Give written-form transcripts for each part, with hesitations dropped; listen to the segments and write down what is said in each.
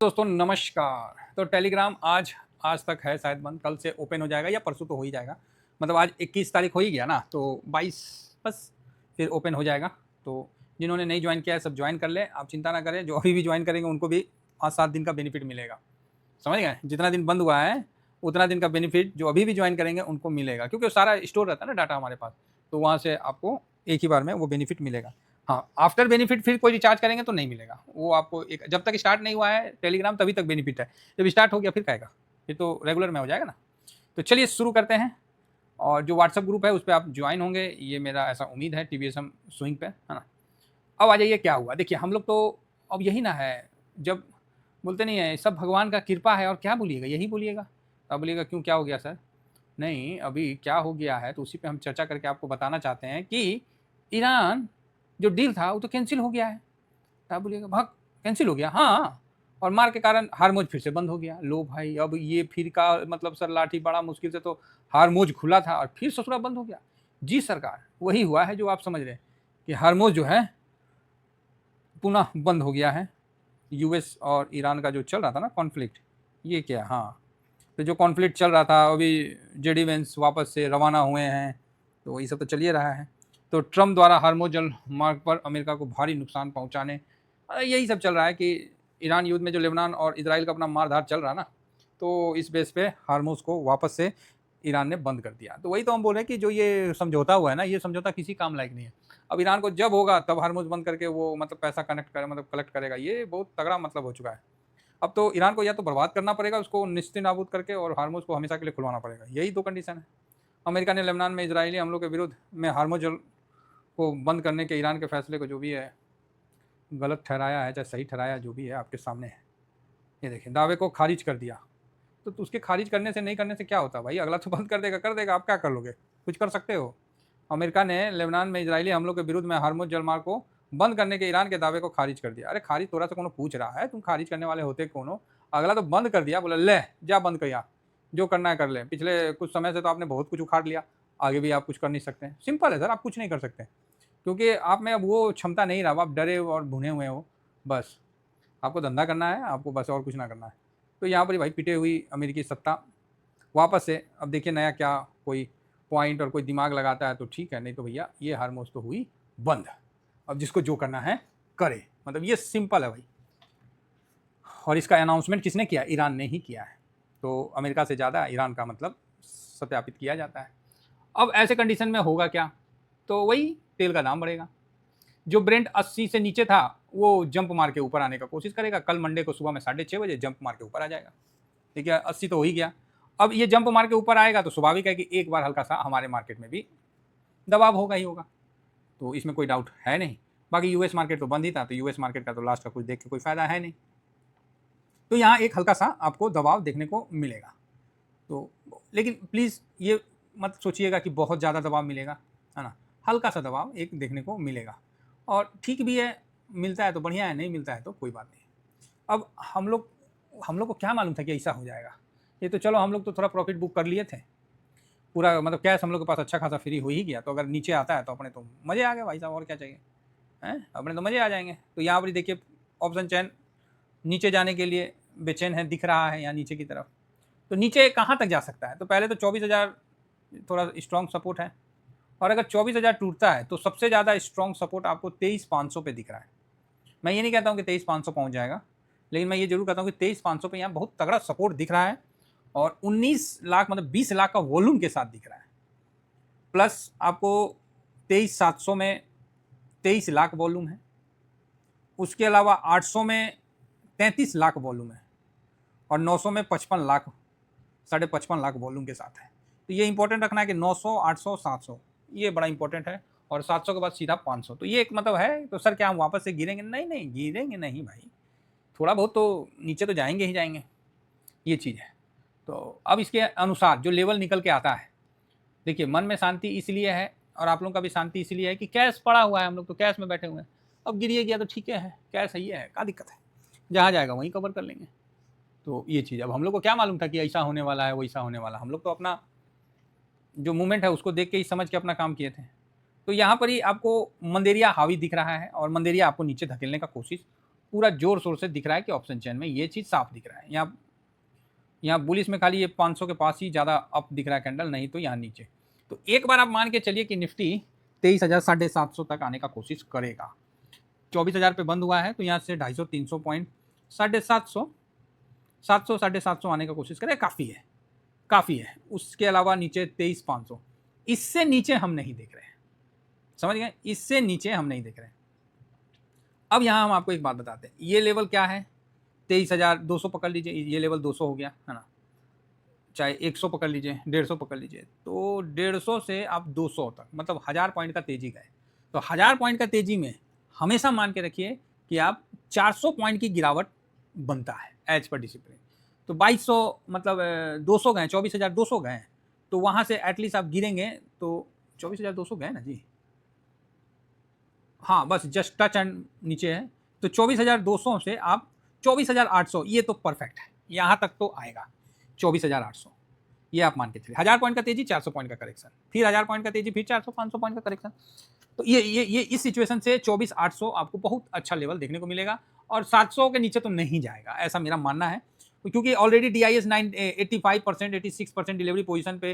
दोस्तों नमस्कार। तो टेलीग्राम आज आज तक है शायद बंद, कल से ओपन हो जाएगा या परसों तो हो ही जाएगा। मतलब आज 21 तारीख हो ही गया ना, तो 22 बस फिर ओपन हो जाएगा। तो जिन्होंने नहीं ज्वाइन किया है सब ज्वाइन कर लें, आप चिंता ना करें। जो अभी भी ज्वाइन करेंगे उनको भी 5-7 दिन का बेनिफिट मिलेगा। समझ गए? जितना दिन बंद हुआ है उतना दिन का बेनिफिट जो अभी भी ज्वाइन करेंगे उनको मिलेगा, क्योंकि सारा स्टोर रहता है ना डाटा हमारे पास। तो वहाँ से आपको एक ही बार में वो बेनिफिट मिलेगा। हाँ, आफ्टर बेनिफिट फिर कोई रिचार्ज करेंगे तो नहीं मिलेगा। वो आपको एक जब तक स्टार्ट नहीं हुआ है टेलीग्राम तभी तक बेनिफिट है। जब स्टार्ट हो गया फिर कहेगा, फिर तो रेगुलर में हो जाएगा ना। तो चलिए शुरू करते हैं। और जो व्हाट्सएप ग्रुप है उस पर आप ज्वाइन होंगे, ये मेरा ऐसा उम्मीद है, टीवीएसएम स्विंग पे, है ना। अब आ जाइए क्या हुआ। देखिए हम लोग तो अब यही ना है, जब बोलते नहीं है सब भगवान का कृपा है, और क्या बोलिएगा, यही बोलिएगा। अब बोलिएगा क्यों, क्या हो गया सर? नहीं, अभी क्या हो गया है तो उसी पे हम चर्चा करके आपको बताना चाहते हैं कि ईरान जो डील था वो तो कैंसिल हो गया है। आप बोलिएगा भाग, कैंसिल हो गया? हाँ, और मार के कारण हारमोज फिर से बंद हो गया। लो भाई, अब ये फिर का मतलब सर लाठी बड़ा मुश्किल से तो हारमोज खुला था और फिर ससुरा बंद हो गया। जी सरकार, वही हुआ है जो आप समझ रहे हैं कि हारमोज जो है पुनः बंद हो गया है। यूएस और ईरान का जो चल रहा था ना कॉन्फ्लिक्ट, ये क्या, हाँ, तो जो कॉन्फ्लिक्ट चल रहा था अभी जेडी वेंस वापस से रवाना हुए हैं, तो वही सब तो चलिए रहा है। तो ट्रम्प द्वारा हार्मोज जल मार्ग पर अमेरिका को भारी नुकसान पहुंचाने, यही सब चल रहा है कि ईरान युद्ध में जो लेबनान और इसराइल का अपना मारधार चल रहा ना, तो इस बेस पे हार्मोज को वापस से ईरान ने बंद कर दिया। तो वही तो हम बोल रहे हैं कि जो ये समझौता हुआ है ना, ये समझौता किसी काम लायक नहीं है। अब ईरान को जब होगा तब हार्मोज बंद करके वो मतलब पैसा कनेक्ट करे, मतलब कलेक्ट करेगा। ये बहुत तगड़ा मतलब हो चुका है। अब तो ईरान को या तो बर्बाद करना पड़ेगा उसको निश्चित नाबूद करके, और हार्मोज को हमेशा के लिए खुलवाना पड़ेगा। यही दो कंडीशन है। अमेरिका ने लेबनान में इजरायली हमलों के विरुद्ध में हार्मोज को बंद करने के ईरान के फैसले को जो भी है गलत ठहराया है, चाहे सही ठहराया, जो भी है आपके सामने है। ये देखिए, दावे को खारिज कर दिया। तो उसके खारिज करने से, नहीं करने से क्या होता भाई? अगला तो बंद कर देगा, कर देगा, आप क्या कर लोगे? कुछ कर सकते हो? अमेरिका ने लेबनान में इजरायली हमलों के विरुद्ध में हार्मोज जलमार्ग को बंद करने के ईरान के दावे को खारिज कर दिया। अरे खारिज तोरा से कोनो पूछ रहा है? तुम खारिज करने वाले होते कोनो? अगला तो बंद कर दिया, बोला ले जा बंद किया, जो करना है कर ले। पिछले कुछ समय से तो आपने बहुत कुछ उखाड़ लिया, आगे भी आप कुछ कर नहीं सकते। सिंपल है सर, आप कुछ नहीं कर सकते, क्योंकि आप में अब वो क्षमता नहीं रहा। आप डरे और भुने हुए हो। बस आपको धंधा करना है, आपको बस, और कुछ ना करना है। तो यहाँ पर भाई पिटे हुई अमेरिकी सत्ता वापस से, अब देखिए नया क्या कोई पॉइंट और कोई दिमाग लगाता है तो ठीक है, नहीं तो भैया ये हारमोज तो हुई बंद। अब जिसको जो करना है करे, मतलब ये सिंपल है भाई। और इसका अनाउंसमेंट किसने किया? ईरान ने ही किया है। तो अमेरिका से ज़्यादा ईरान का मतलब सत्यापित किया जाता है। अब ऐसे कंडीशन में होगा क्या? तो वही तेल का दाम बढ़ेगा। जो ब्रेंट 80 से नीचे था वो जंप मार के ऊपर आने का कोशिश करेगा। कल मंडे को सुबह में 6:30 बजे जंप मार के ऊपर आ जाएगा। ठीक है, 80 तो हो ही गया। अब ये जंप मार के ऊपर आएगा तो स्वाभाविक है कि एक बार हल्का सा हमारे मार्केट में भी दबाव होगा ही होगा, तो इसमें कोई डाउट है नहीं। बाकी यूएस मार्केट तो बंद ही था, तो यूएस मार्केट का तो लास्ट का कुछ देख के कोई फायदा है नहीं। तो यहाँ एक हल्का सा आपको दबाव देखने को मिलेगा। तो लेकिन प्लीज़ ये मत सोचिएगा कि बहुत ज़्यादा दबाव मिलेगा, है ना। हल्का सा दबाव एक देखने को मिलेगा, और ठीक भी है। मिलता है तो बढ़िया है, नहीं मिलता है तो कोई बात नहीं। अब हम लोग को क्या मालूम था कि ऐसा हो जाएगा? ये तो चलो हम लोग तो थोड़ा प्रॉफिट बुक कर लिए थे। पूरा मतलब कैश हम लोग के पास अच्छा खासा फ्री हो ही गया, तो अगर नीचे आता है तो अपने तो मज़े आ गए भाई साहब, और क्या चाहिए हैं? अपने तो मज़े आ जाएंगे। तो यहाँ पर देखिए ऑप्शन चैन नीचे जाने के लिए बेचैन है, दिख रहा है यहाँ नीचे की तरफ। तो नीचे कहाँ तक जा सकता है? तो पहले तो 24,000 थोड़ा स्ट्रॉन्ग सपोर्ट है, और अगर 24,000 टूटता है तो सबसे ज़्यादा स्ट्रॉन्ग सपोर्ट आपको 23,500 पे दिख रहा है। मैं ये नहीं कहता हूँ कि 23,500 पहुँच जाएगा, लेकिन मैं ये जरूर कहता हूँ कि 23,500 पे यहाँ बहुत तगड़ा सपोर्ट दिख रहा है, और 19 लाख मतलब 20 लाख का वॉल्यूम के साथ दिख रहा है। प्लस आपको 23,700 में 23 लाख वॉल्यूम है। उसके अलावा 800 में 33 लाख वॉल्यूम है, और 900 में 55 लाख, 55.5 लाख वॉल्यूम के साथ है। तो ये इंपॉर्टेंट रखना है कि 900, 800, 700 ये बड़ा इंपॉर्टेंट है, और 700 के बाद सीधा 500। तो ये एक मतलब है। तो सर क्या हम वापस से गिरेंगे? नहीं नहीं, गिरेंगे नहीं भाई, थोड़ा बहुत तो नीचे तो जाएंगे ही जाएंगे, ये चीज़ है। तो अब इसके अनुसार जो लेवल निकल के आता है, देखिए मन में शांति इसलिए है, और आप लोगों का भी शांति इसलिए है कि कैश पड़ा हुआ है, हम लोग तो कैश में बैठे हुए हैं। अब गिरिए गया तो ठीक है, कैश सही है, क्या दिक्कत है? जहाँ जाएगा वहीं कवर कर लेंगे। तो ये चीज़, अब हम लोग को क्या मालूम था कि ऐसा होने वाला है, वैसा होने वाला। हम लोग तो अपना जो मूवमेंट है उसको देख के ही समझ के अपना काम किए थे। तो यहाँ पर ही आपको मंदेरिया हावी दिख रहा है, और मंदेरिया आपको नीचे धकेलने का कोशिश पूरा जोर शोर से दिख रहा है कि ऑप्शन चेन में ये चीज़ साफ दिख रहा है। यहाँ बुलिश में खाली ये 500 के पास ही ज़्यादा अप दिख रहा है कैंडल, नहीं तो यहाँ नीचे। तो एक बार आप मान के चलिए कि निफ्टी 23,000 750 तक आने का कोशिश करेगा। 24,000 पे बंद हुआ है, तो यहाँ से 250 300 पॉइंट 750 700 750 आने का कोशिश करें, काफ़ी है। उसके अलावा नीचे 23,500, इससे नीचे हम नहीं देख रहे हैं, समझ गए, इससे नीचे हम नहीं देख रहे हैं। अब यहाँ हम आपको एक बात बताते हैं, ये लेवल क्या है, 23,200 पकड़ लीजिए, ये लेवल 200 हो गया है ना, चाहे 100 पकड़ लीजिए, 150 पकड़ लीजिए, तो 150 से आप 200 तक, मतलब 1000 पॉइंट का तेजी गए। तो 1000 पॉइंट का तेजी में हमेशा मान के रखिए कि आप 400 पॉइंट की गिरावट बनता है एज पर डिसिप्लिन। तो 2200 मतलब 200 गए, 24,200 गए, तो वहाँ से एटलीस्ट आप गिरेंगे तो 24,200 गए ना जी, हाँ बस जस्ट टच एंड नीचे है, तो 24,200 से आप 24,800, ये तो परफेक्ट है, यहाँ तक तो आएगा 24,800, ये आप मान के चलिए। 1000 पॉइंट का तेजी, 400 पॉइंट का करेक्शन, फिर 1000 पॉइंट का तेजी, फिर 400 500 पॉइंट का करेक्शन। तो ये इस सिचुएशन से 24,800 आपको बहुत अच्छा लेवल देखने को मिलेगा, और 700 के नीचे तो नहीं जाएगा, ऐसा मेरा मानना है, क्योंकि ऑलरेडी DIS 85% 86% डिलीवरी पोजीशन पे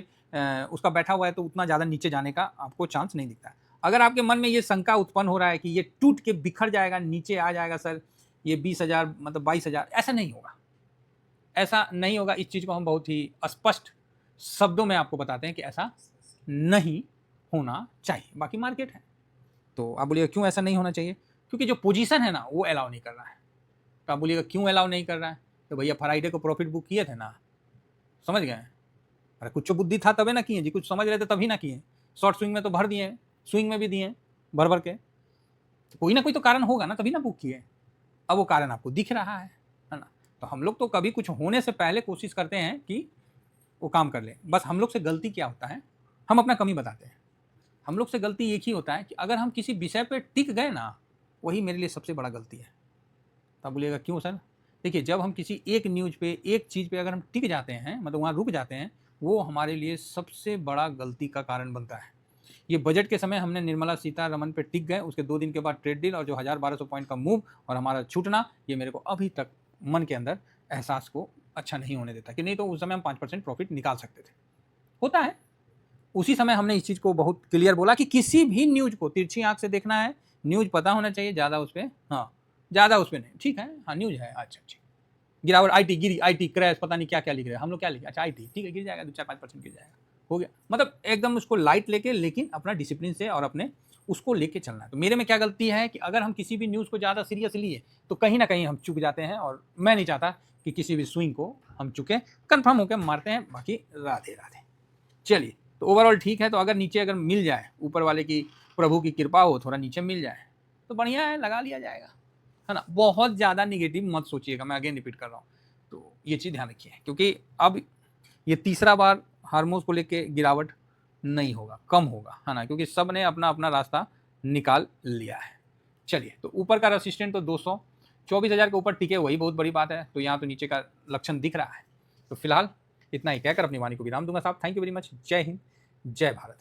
उसका बैठा हुआ है, तो उतना ज़्यादा नीचे जाने का आपको चांस नहीं दिखता है। अगर आपके मन में ये शंका उत्पन्न हो रहा है कि ये टूट के बिखर जाएगा, नीचे आ जाएगा सर, ये 20,000 मतलब 22,000, ऐसा नहीं होगा, ऐसा नहीं होगा। इस चीज़ को हम बहुत ही स्पष्ट शब्दों में आपको बताते हैं कि ऐसा नहीं होना चाहिए। बाकी मार्केट है, तो आप बोलिएगा क्यों ऐसा नहीं होना चाहिए, क्योंकि जो पोजीशन है ना वो अलाउ नहीं कर रहा है। तो आप बोलिएगा क्यों अलाउ नहीं कर रहा है, तो भैया फ्राइडे को प्रॉफिट बुक किए थे ना, समझ गए, अरे कुछ बुद्धि था तबे ना किए जी, कुछ समझ रहे थे तभी ना किए। शॉर्ट स्विंग में तो भर दिए, स्विंग में भी दिए भर के, तो कोई ना कोई तो कारण होगा ना, तभी ना बुक किए। अब वो कारण आपको दिख रहा है ना। तो हम लोग तो कभी कुछ होने से पहले कोशिश करते हैं कि वो काम कर ले। बस हम लोग से गलती क्या होता है, हम अपना कमी बताते हैं। हम लोग से गलती एक ही होता है कि अगर हम किसी विषय पे टिक गए ना, वही मेरे लिए सबसे बड़ा गलती है। तो आप बोलिएगा क्यों सर, देखिए जब हम किसी एक न्यूज़ पे, एक चीज़ पे अगर हम टिक जाते हैं, मतलब वहाँ रुक जाते हैं, वो हमारे लिए सबसे बड़ा गलती का कारण बनता है। ये बजट के समय हमने निर्मला सीतारमण पे टिक गए, उसके 2 दिन के बाद ट्रेड डील और जो 1000-1200 पॉइंट का मूव और हमारा छूटना, ये मेरे को अभी तक मन के अंदर एहसास को अच्छा नहीं होने देता कि नहीं तो उस समय हम 5% प्रॉफिट निकाल सकते थे। होता है, उसी समय हमने इस चीज़ को बहुत क्लियर बोला कि किसी भी न्यूज़ को तिरछी आंख से देखना है, न्यूज़ पता होना चाहिए, ज़्यादा उस पर, हाँ ज़्यादा उस पर नहीं, ठीक है, हाँ न्यूज़ है, अच्छा ठीक, गिरावट, IT गिरी, IT क्रैश, पता नहीं क्या क्या लिख रहे हैं हम लोग, क्या लिखे, अच्छा IT ठीक है, गिर जाएगा 2-4-5% गिर जाएगा, हो गया, मतलब एकदम उसको लाइट लेके, लेकिन अपना डिसिप्लिन से और अपने उसको लेके चलना है। तो मेरे में क्या गलती है कि अगर हम किसी भी न्यूज़ को ज़्यादा सीरियस लिए तो कहीं ना कहीं हम चुक जाते हैं, और मैं नहीं चाहता कि किसी भी स्विंग को हम चुके, कंफर्म होकर मारते हैं। बाकी राधे राधे। चलिए, तो ओवरऑल ठीक है। तो अगर नीचे अगर मिल जाए, ऊपर वाले की प्रभु की कृपा हो, थोड़ा नीचे मिल जाए तो बढ़िया है, लगा लिया जाएगा, है ना। बहुत ज़्यादा निगेटिव मत सोचिएगा, मैं अगेन रिपीट कर रहा हूँ, तो ये चीज़ ध्यान रखिए, क्योंकि अब ये तीसरा बार हार्मोन्स को लेके गिरावट नहीं होगा, कम होगा, है ना, क्योंकि सब ने अपना अपना रास्ता निकाल लिया है। चलिए, तो ऊपर का रेसिस्टेंट तो 200 24,000 के ऊपर टिके, वही बहुत बड़ी बात है। तो यहाँ तो नीचे का लक्षण दिख रहा है। तो फिलहाल इतना ही कहकर अपनी वाणी को विराम दूंगा साहब। Thank you very much. जय हिंद, जय भारत।